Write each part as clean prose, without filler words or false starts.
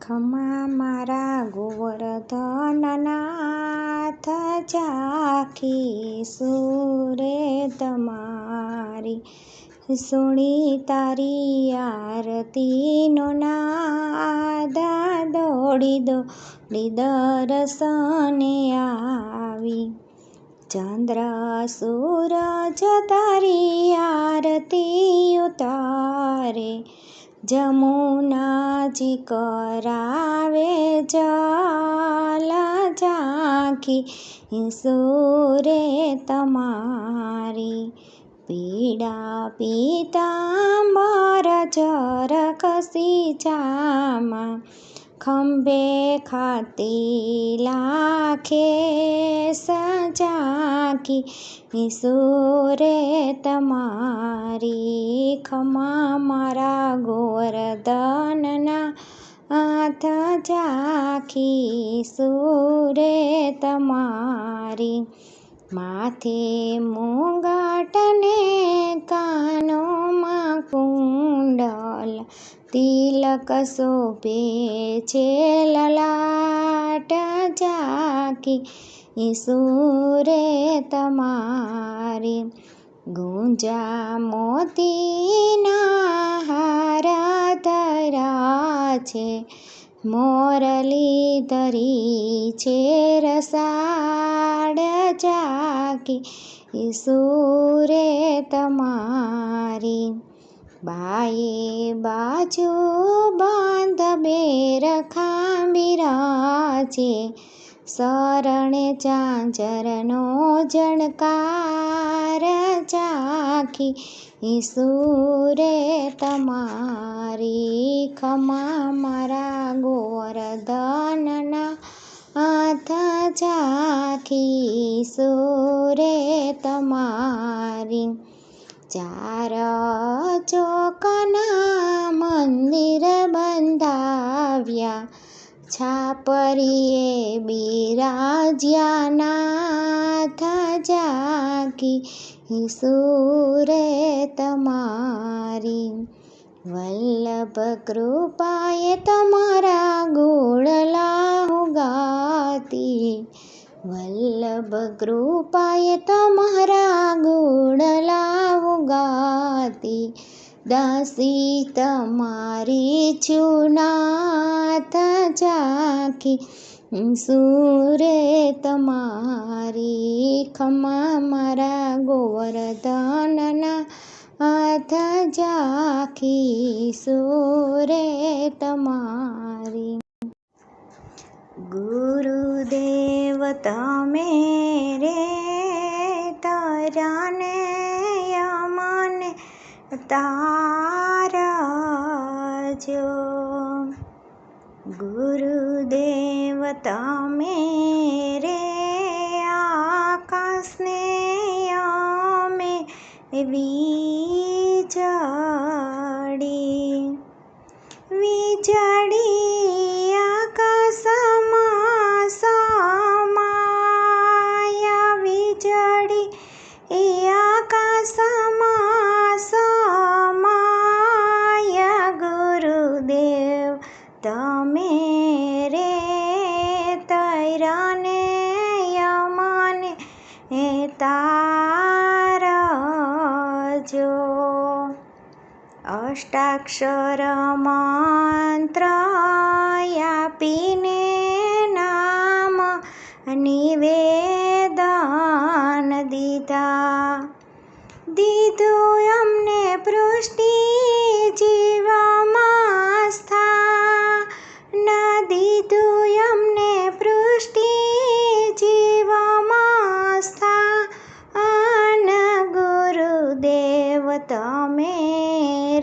ખમા મારા ગોવર્ધનનાથ, ઝાંખી સુરે તમારી. સુણી તારી આરતીનો નાદ, દોડી દોડી દર્શને આવી. ચંદ્ર સૂરજ તારી આરતી ઉતારે, જમુનાજી કરાવે જલ. ઝાંખી સુરે તમારી. પીળા પીતાંબર ઝરખસી જામાં, ખંભે ખાતી લાખે ઝાંખી સુરે તમારી. ખમા મારા ગોવર્ધનના નાથ, ઝાંખી સુરે તમારી. માથે મુગટને કાનોમાં કુંડલ, તિલક શોભે છે લલાટ. ઝાંખી સુરે તમારી. ગુંજા મોતીના હાર ધર્યા છે, મોરલી ધરી છે રસાળ. ઝાંખી સુરે તમારી. બાયે બાજુ બાંધ બેર ખાંભીરા, શરણે ઝાંઝરનો ઝણકાર. ઝાંખી સુરે તમારી. ખમા મારા ગોવર્ધનના નાથ, ઝાંખી સુરે તમારી. ચાર ચોકના મંદિર બંધાવ્યા, છાપરીએ બિરાજ્યા નાથ. ઝાંખી સુરે તમારી. વલ્લભ કૃપાએ તમારા ગુણલા ગાતી, વલ્લભ કૃપાએ તમારા ગુણલા ગાતી. દાસી તમારી છું નાથ, ઝાંખી સુરે તમારી. ખમા મારા ગોવર્ધનના નાથ, ઝાંખી સુરે તમારી. ગુરુદેવ તમે રે તરાને યમને તારજો. ગુરુદેવ તમે રે આકાશને યમે વીજળી. વીજળી આકાશમાં સમાય, વીજળી આકાશમાં સમાય. ગુરુદેવ તમે રે તૈરાને યમને તારજો. અષ્ટાક્ષર મંત્ર આપીને નામ નિવેદન દીધું અમને પૃષ્ટિ જીવમાં સ્થાન. દીધું અમને પૃષ્ટિ જીવમાં સ્થાન. ગુરુદેવ તમે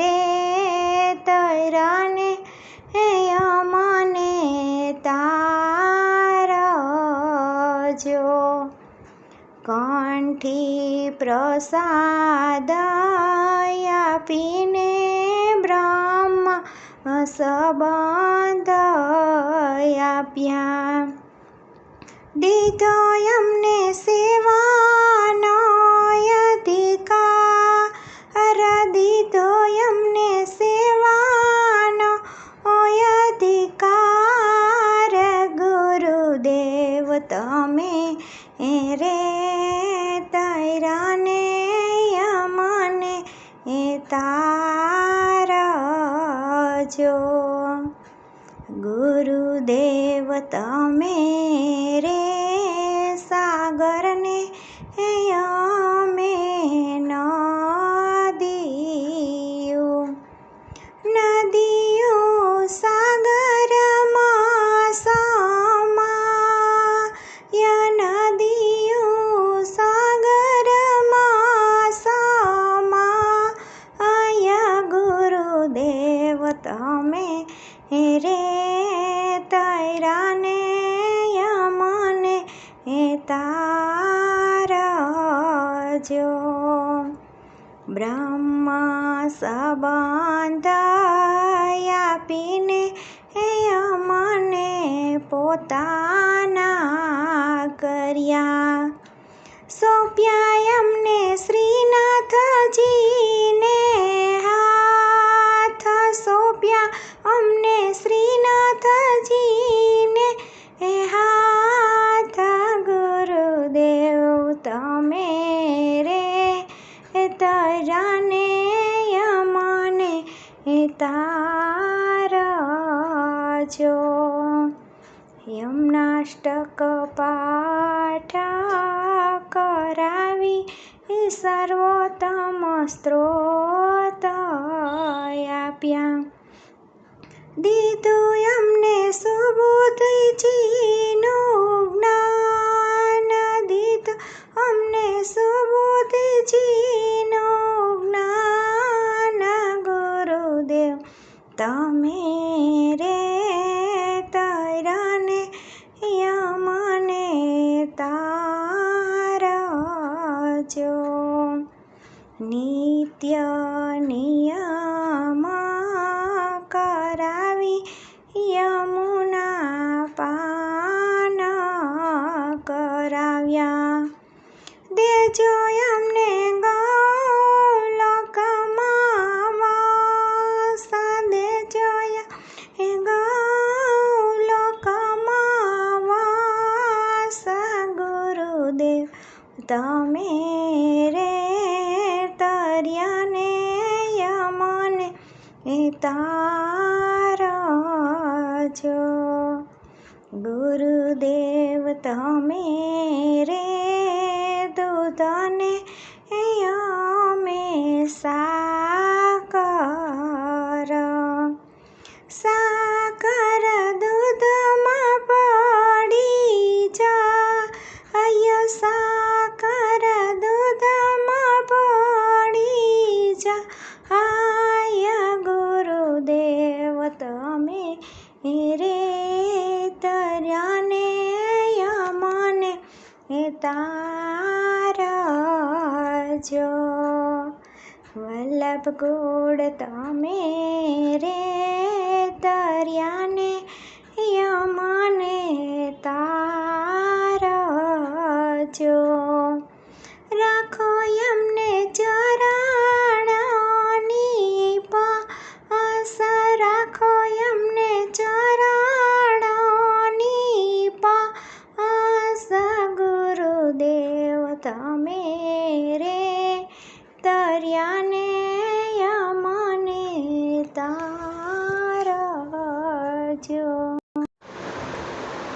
રે તૈરાને યમને તારજો. કંઠી પ્રસાદ આપીને બ્રહ્મ સંબંધ આપ્યા. દીધો અમને સેવાનો અધિકાર, દીધો અમને સેવાનો અધિકાર. ગુરુદેવ તમે રે સાગરને અમે નદીઓ નદીઓ સાગરમાં સમાય નદીઓ સાગરમાં સમાય ગુરુદેવ તમે રે તૈરાને યમને તારજો બ્રહ્મ સંબંધ આપીને અમને પોતાના કર્યા સોંપ્યા અમને શ્રીનાથજીને હાથ સોંપ્યા અમને શ્રીનાથજીને હાથ ગુરુદેવ તમે રે તૈરાને યમને તારજો યમનાષ્ટક પાઠ કરાવી સર્વોત્તમ સ્ત્રોત આપ્યા દીધું અમને સુબુદ્ધિજીનું જ્ઞાન દીધું અમને સુબુદ્ધિજીનું જ્ઞાન ગુરુદેવ તમે રે તૈરાને યમને તારજો નિત્ય નિયમ કરાવી યમુના પાન કરાવ્યા દેજો અમને ગૌલોકમાં વાસ દેજો ગૌલોકમાં વાસ ગુરુદેવ તમે રે તર્યાને યમને તારજો ગુરુદેવ તમે રે દૂધને અમે સાકર સાકર દૂધમાં પડી જાય સાકર દૂધમાં પડી જાય ગુરુદેવ તમે રે તર્યાને યમને તારજો વલ્લભ ગોળ તમે રે તર્યાને યમને તારજો રાખો યમને ચરણની પાસ રાખો યમને ચરણની પાસ ગુરુદેવ તમે રે તર્યાને યમને તારજો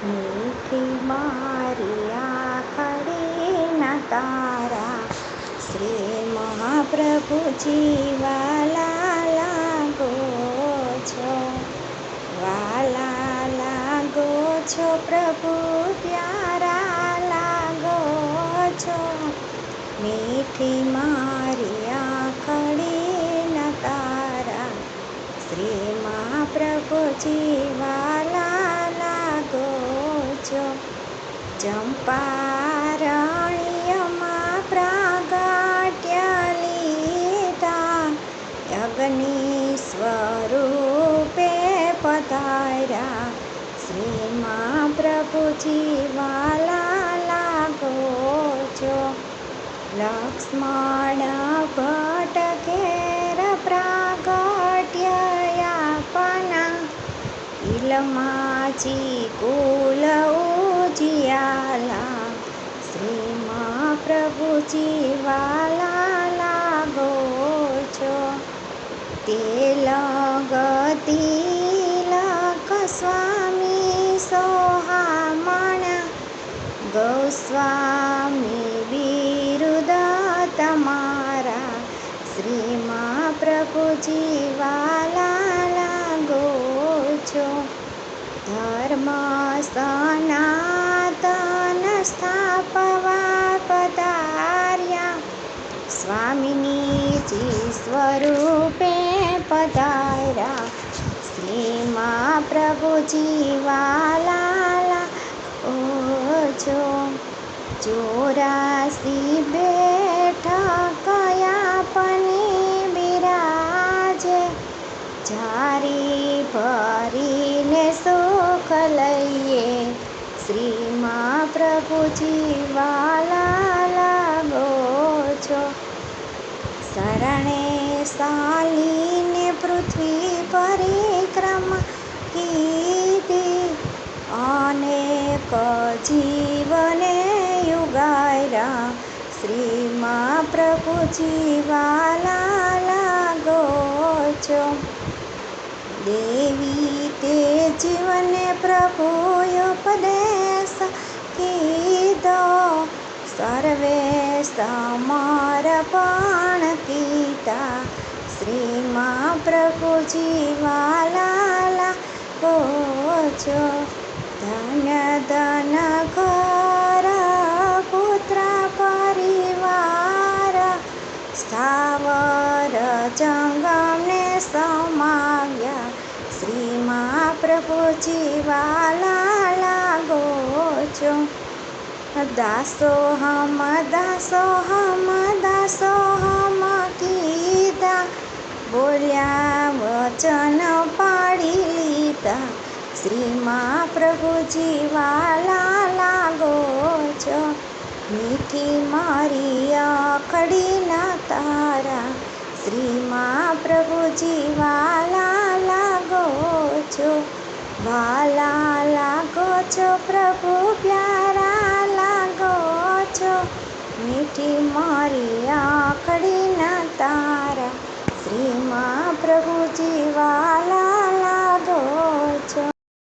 મીઠી મારી આખડી ના તારા શ્રી મહાપ્રભુજી વાલા લાગો છો વાલા લાગો છો પ્રભુ પ્યારા લાગો છો મીઠી મારી આખડી ના તારા શ્રી મહાપ્રભુજી વાલા લાગો છો ચંપારણ્યમાં પ્રાગટ્ય લીધા અગ્નિ સ્વરૂપે પધાર્યા શ્રી મહાપ્રભુજી વાલા લાગો છો લક્ષ્મણ ભટ્ટ ઘેર પ્રાગટ્ય આપના ઇલમાચી કુલ ઉજિયાલા શ્રી મહાપ્રભુજી વાલા લાગો છો તેલ ગતિલ ધર્મ સનાતન સ્થાપવા પધાર્યા, સ્વામિનીજી સ્વરૂપે પધાર્યા. શ્રી મહાપ્રભુજી વાલા ઓછો 84 બેઠક આપની બિરાજે, જારી ભરીને સુખ લઈએ. શ્રી મહાપ્રભુજી વાલા લાગો છો. શરણે ચાલીને પૃથ્વી પરિક્રમા કીધી, અનેક જીવને યુગાર્યા. શ્રી મહાપ્રભુજી વાલા લાગો છો. દેવી તે જીવને પ્રભુએ ઉપદેશ કીધો, સર્વે સમર્પણ કીધા. શ્રી મહાપ્રભુજી વાલા લાગો છો. ધન્ય ધન ઘર પુત્ર પરિવાર, સ્થાવર જંગમને સમાવ્યા. શ્રી મહાપ્રભુજી વાલા લાગો છો. દાસોહમ દાસોહમ દાસોહમ કીધા, બોલ્યા વચન પાડી લીધા. શ્રી મહાપ્રભુજી વાલા લાગો છો. મીઠી મારી આખડી ના તારા, શ્રી મહાપ્રભુજી વાલા લાગો છો. વાલા લાગો છો પ્રભુ